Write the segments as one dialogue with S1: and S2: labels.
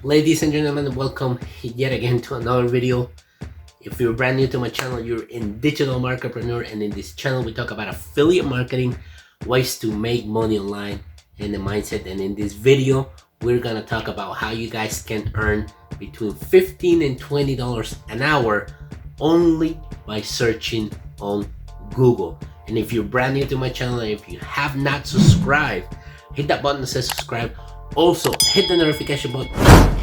S1: Ladies and gentlemen, welcome yet again to another video. If you're brand new to my channel, you're in digital marketpreneur, and in this channel we talk about affiliate marketing, ways to make money online, and the mindset. And in this video we're gonna talk about how you guys can earn between $15 and $20 an hour only by searching on Google. And if you're brand new to my channel and if you have not subscribed, hit that button that says subscribe. Also hit the notification button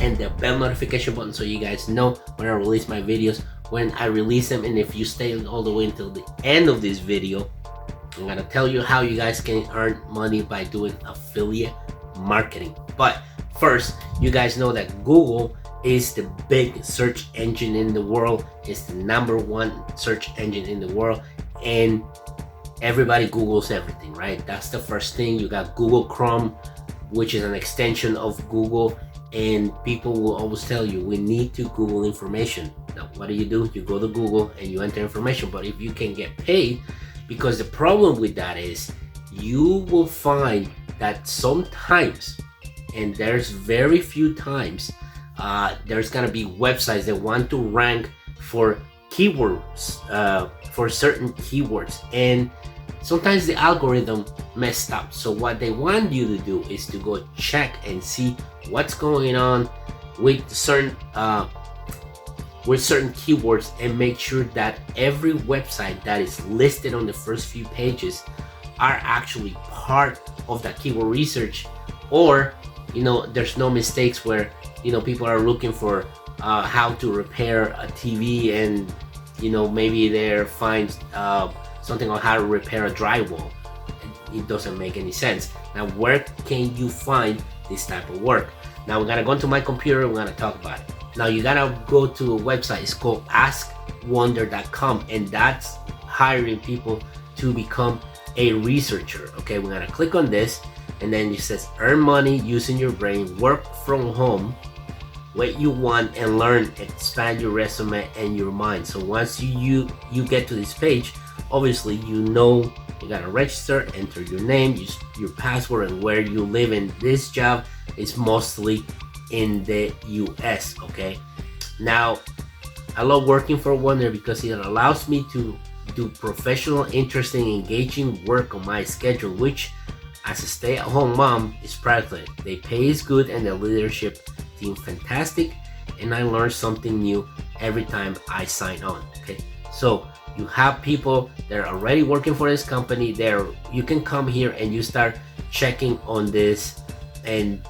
S1: and the bell notification button so you guys know when I release my videos, when I release them. And if you stay all the way until the end of this video, I'm gonna tell you how you guys can earn money by doing affiliate marketing. But first, you guys know that Google is the big search engine in the world. It's the #1 search engine in the world, and everybody Googles everything, right? That's the first thing. You got Google Chrome, which is an extension of Google, and people will always tell you we need to Google information. Now what do? You go to Google and you enter information. But if you can get paid, because the problem with that is you will find that sometimes, and there's very few times, there's gonna be websites that want to rank for keywords, for certain keywords, and sometimes the algorithm messed up. So what they want you to do is to go check and see what's going on with certain keywords, and make sure that every website that is listed on the first few pages are actually part of that keyword research. Or there's no mistakes where people are looking for how to repair a TV, and maybe they find something on how to repair a drywall. It doesn't make any sense. Now where can you find this type of work? Now we're gonna go into my computer, we're gonna talk about it. Now you gotta go to a website, it's called askwonder.com, and that's hiring people to become a researcher. Okay, we're gonna click on this, and then it says earn money using your brain, work from home, what you want, and learn, expand your resume and your mind. So once you get to this page, obviously you gotta register, enter your name, your password, and where you live. And this job is mostly in the US. Okay, now I love working for Wonder because it allows me to do professional, interesting, engaging work on my schedule, which as a stay-at-home mom is priceless. They pay is good, and the leadership team fantastic, and I learn something new every time I sign on. Okay, so you have people that are already working for this company there. You can come here and you start checking on this, and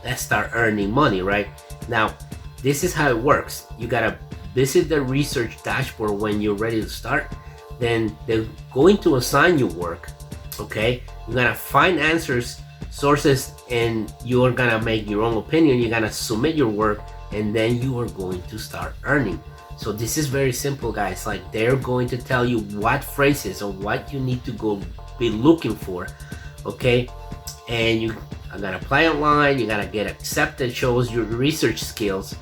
S1: let's start earning money. Right now, this is how it works. You gotta visit the research dashboard when you're ready to start. Then they're going to assign you work. Okay, you're gonna find answers, sources, and you're gonna make your own opinion. You're gonna submit your work, and then you are going to start earning. So this is very simple, guys. Like, they're going to tell you what phrases or what you need to go be looking for. Okay, and you are gonna apply online. You gotta get accepted, shows your research skills,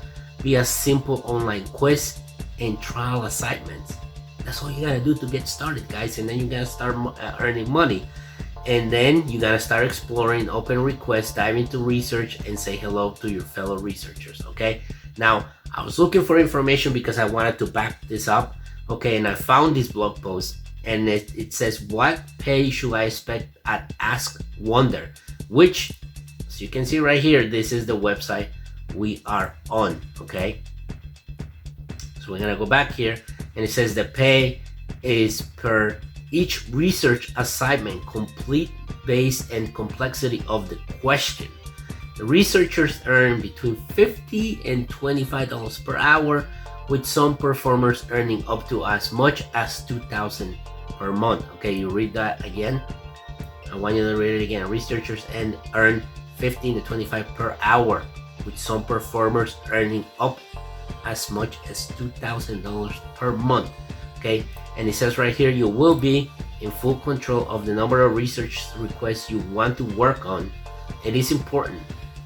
S1: be a simple online quiz, and trial assignments. That's all you gotta do to get started, guys. And then you gotta start earning money. And then you gotta start exploring, open requests, dive into research, and say hello to your fellow researchers. Okay, now I was looking for information because I wanted to back this up. Okay, and I found this blog post, and it says, what pay should I expect at Ask Wonder, which, as you can see right here, this is the website we are on. Okay, so we're gonna go back here, and it says the pay is per each research assignment, complete, base, and complexity of the question. The researchers earn between $50 and $25 per hour, with some performers earning up to as much as $2,000 per month. Okay, you read that again. I want you to read it again. Researchers earn $15 to $25 per hour, with some performers earning up as much as $2,000 per month. Okay, and it says right here, you will be in full control of the number of research requests you want to work on. It is important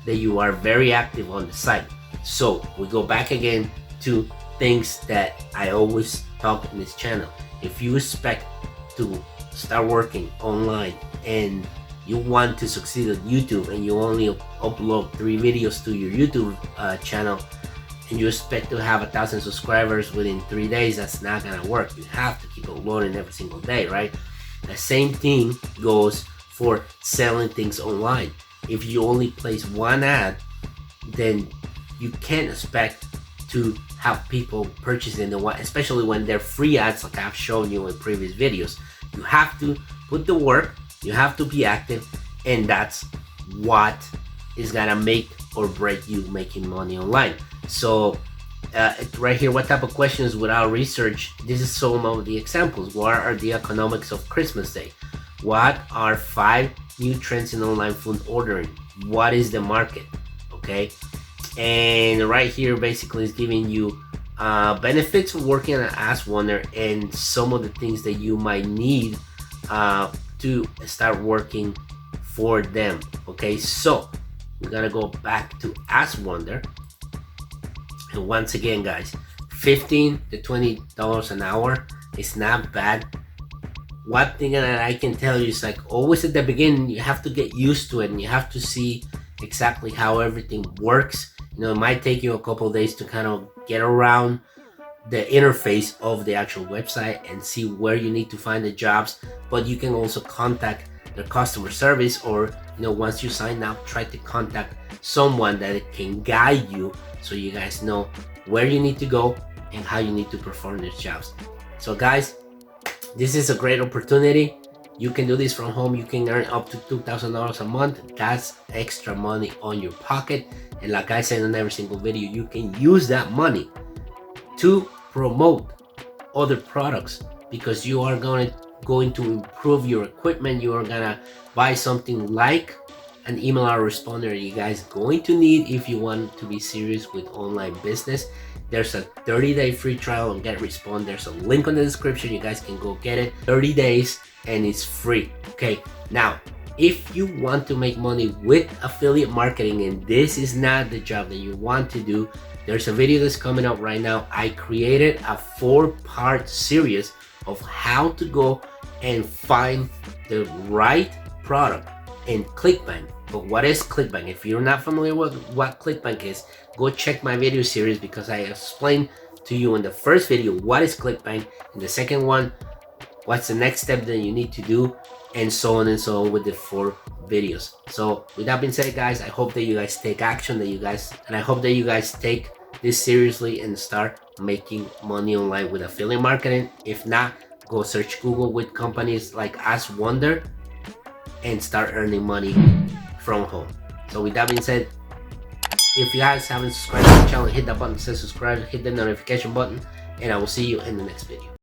S1: that you are very active on the site. So we go back again to things that I always talk in this channel. If you expect to start working online and you want to succeed on YouTube and you only upload 3 videos to your YouTube channel, and you expect to have 1,000 subscribers within 3 days, that's not gonna work. You have to keep uploading every single day, right? The same thing goes for selling things online. If you only place one ad, then you can't expect to have people purchasing the one, especially when they're free ads like I've shown you in previous videos. You have to put the work, you have to be active, and that's what is gonna make or break you making money online. So right here, what type of questions without research? This is some of the examples. What are the economics of Christmas Day? What are 5 new trends in online food ordering? What is the market? Okay, and right here basically is giving you benefits of working on Ask Wonder and some of the things that you might need to start working for them. Okay, so we're gonna go back to Ask Wonder, and once again, guys, $15 to $20 an hour is not bad. One thing that I can tell you is, like always at the beginning, you have to get used to it and you have to see exactly how everything works. You know, it might take you a couple of days to kind of get around the interface of the actual website and see where you need to find the jobs, but you can also contact their customer service, or you know, once you sign up, try to contact someone that can guide you so you guys know where you need to go and how you need to perform these jobs. So guys, this is a great opportunity. You can do this from home. You can earn up to $2,000 a month. That's extra money on your pocket, and like I said in every single video, you can use that money to promote other products, because you are going to improve your equipment. You are gonna buy something like an email autoresponder you guys going to need if you want to be serious with online business. There's a 30-day free trial on GetResponse. There's a link on the description. You guys can go get it. 30 days and it's free. Okay, now if you want to make money with affiliate marketing and this is not the job that you want to do, there's a video that's coming up right now. I created a 4-part series of how to go and find the right product in ClickBank. But what is ClickBank? If you're not familiar with what ClickBank is, go check my video series, because I explained to you in the first video what is ClickBank, in the second one what's the next step that you need to do, and so on and so on with the 4 videos. So with that being said, guys, I hope that you guys take action, and I hope that you guys take this seriously and start making money online with affiliate marketing. If not, go search Google with companies like Ask Wonder and start earning money from home. So with that being said, if you guys haven't subscribed to the channel, hit that button that says subscribe, hit the notification button, and I will see you in the next video.